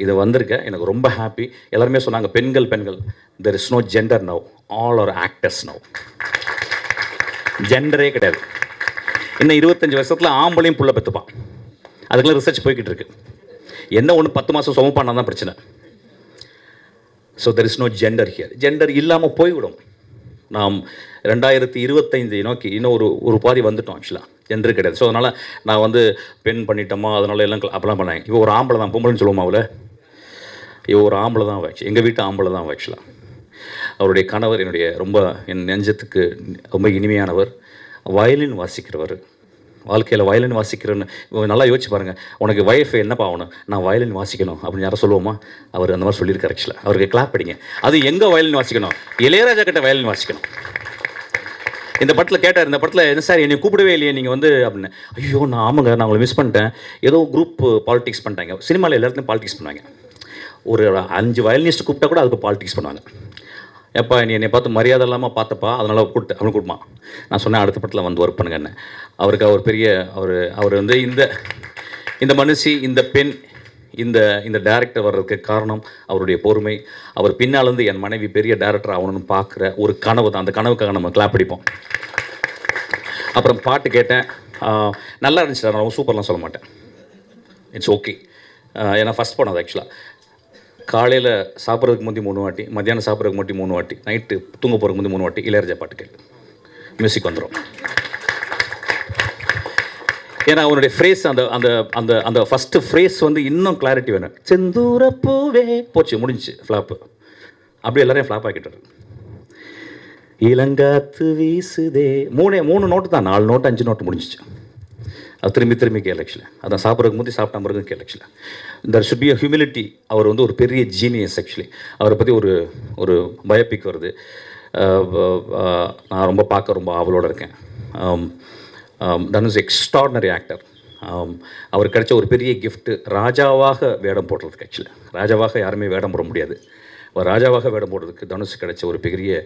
இது வந்திருக்கேன். எனக்கு ரொம்ப ஹாப்பி. எல்லாருமே சொன்னாங்க பெண்கள் பெண்கள். There is no gender now, all are actors now. ஜெண்டரே கிடையாது. இன்னும் 25 வருஷத்தில் ஆம்பளையும் புள்ள பெற்றுப்பான். அதுக்கெல்லாம் ரிசர்ச் போய்கிட்டு இருக்கு. என்ன ஒன்று 10 மாதம் சுமப்பானா தான் பிரச்சனை. So there is no gender here. Gender இல்லாமல் போய்விடும். நாம் 2025 நோக்கி இன்னும் ஒரு பாதி வந்துட்டோம். ஆக்சுவலாக ஜெண்டர் கிடையாது. ஸோ அதனால் நான் வந்து பெண் பண்ணிட்டோமா, அதனால எல்லாம் அப்போலாம் பண்ணாங்க. இப்போ ஒரு ஆம்பளை தான், பொம்பளைன்னு சொல்லுவோமா அவளை, இவ ஒரு ஆம்பளை தான் ஆக்சுவலி. எங்கள் வீட்டு ஆம்பளை தான் ஆக்சுவலாக. அவருடைய கணவர் என்னுடைய ரொம்ப என் நெஞ்சத்துக்கு ரொம்ப இனிமையானவர். வயலின் வாசிக்கிறவர். வாழ்க்கையில் வயலின் வாசிக்கிறேன்னு நல்லா யோசிச்சு பாருங்கள். உனக்கு வைஃப் என்னப்பா ஆகணும்? நான் வயலின் வாசிக்கணும் அப்படின்னு யாரும் சொல்லுவோமா? அவர் அந்த மாதிரி சொல்லியிருக்காரு. ஆக்சுவலாக அவருக்கு கிளாப் படிங்க. அது எங்கே வயலின் வாசிக்கணும்? இளையராஜா கிட்ட வயலின் வாசிக்கணும். இந்த படத்தில் கேட்டார், இந்த படத்தில் என்ன சார் என்னை கூப்பிடவே இல்லையே நீங்கள் வந்து அப்படின்னு. ஐயோ நான் ஆமாங்க, நான் உங்களை மிஸ் பண்ணிட்டேன். ஏதோ குரூப் பாலிடிக்ஸ் பண்ணிட்டாங்க. சினிமாவில் எல்லாத்துலையும் பாலிடிக்ஸ் பண்ணுவாங்க. ஒரு 5 வயலினிஸ்ட் கூப்பிட்டா கூட அதுக்கு பாலிடிக்ஸ் பண்ணுவாங்க. எப்பா நீ என்னை பார்த்து மரியாதை இல்லாமல் பார்த்தப்பா, அதனால் கூப்பிட்டு அவனு கூப்பிடுமா. நான் சொன்னேன் அடுத்த படத்தில் வந்து ஒர்க் பண்ணுங்கன்னு. அவருக்கு அவர் பெரிய அவர் வந்து இந்த மனுஷி, இந்த பெண், இந்த டேரக்டர் வர்றதுக்கு காரணம் அவருடைய பொறுமை. அவர் பின்னாலேருந்து என் மனைவி பெரிய டேரக்டர் ஆகணும்னு பார்க்குற ஒரு கனவு தான். அந்த கனவுக்காக நம்ம கிளாப் அடிப்போம். அப்புறம் பாட்டு கேட்டேன். நல்லா இருந்துச்சு. நான் ரொம்ப சூப்பர்லாம் சொல்ல மாட்டேன். It's okay. ஏன்னா ஃபஸ்ட் படம் அது. ஆக்சுவலாக காலையில் சாப்பிட்றதுக்கு முந்தி 3 வாட்டி, மத்தியானம் சாப்பிட்றதுக்கு முந்தி 3 வாட்டி, நைட்டு தூங்க போகிறதுக்கு முந்தி 3 வாட்டி இளையராஜா பாட்டு கேட்டு மியூசிக் வந்துடும். ஏன்னா அவனுடைய ஃப்ரேஸ் அந்த அந்த அந்த அந்த ஃபஸ்ட்டு ஃப்ரேஸ் வந்து இன்னும் கிளாரிட்டி வேணும். செந்தூர பூவே போச்சு, முடிஞ்சிச்சு, ஃப்ளாப்பு. அப்படி எல்லாரையும் ஃப்ளாப் ஆக்கிட்டாரு. இளங்காத்து வீசுதே 3 நோட்டு தான், 4 நோட்டு 5 நோட்டு முடிஞ்சிச்சு. அது திரும்பி கேள். ஆக்சுவலி அதான் சாப்பிட்றதுக்கு முந்தி சாப்பிட்டா பிறகு கேள். Actually there should be a humility. அவர் வந்து ஒரு பெரிய ஜீனியஸ். ஆக்சுவலி அவரை பற்றி ஒரு பயோபிக் வருது. நான் ரொம்ப பார்க்க ரொம்ப ஆவலோடு இருக்கேன். Dhanush extraordinary actor. அவர் கிடைச்ச ஒரு பெரிய கிஃப்ட்டு ராஜாவாக வேடம் போடுறதுக்கு. ஆக்சுவலி ராஜாவாக யாருமே வேடம் போட முடியாது. அவர் ராஜாவாக வேடம் போடுறதுக்கு தனுஷ் கிடைச்ச ஒரு பெரிய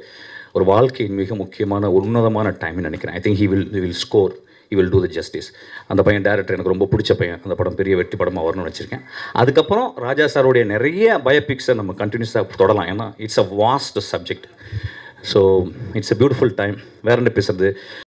ஒரு வாழ்க்கையின் மிக முக்கியமான உன்னதமான டைம்னு நினைக்கிறேன். I think he will score, he will do the justice. அந்த பையன் டேரக்டர் எனக்கு ரொம்ப பிடிச்ச பையன். அந்த படம் பெரிய வெற்றி படமாக வரணும்னு வச்சுருக்கேன். அதுக்கப்புறம் ராஜா சாருடைய நிறைய பயோபிக்ஸை நம்ம கண்டினியூஸாக தொடலாம். ஏன்னா it's a vast subject. So it's a beautiful time. வேறு என்ன பேசுறது.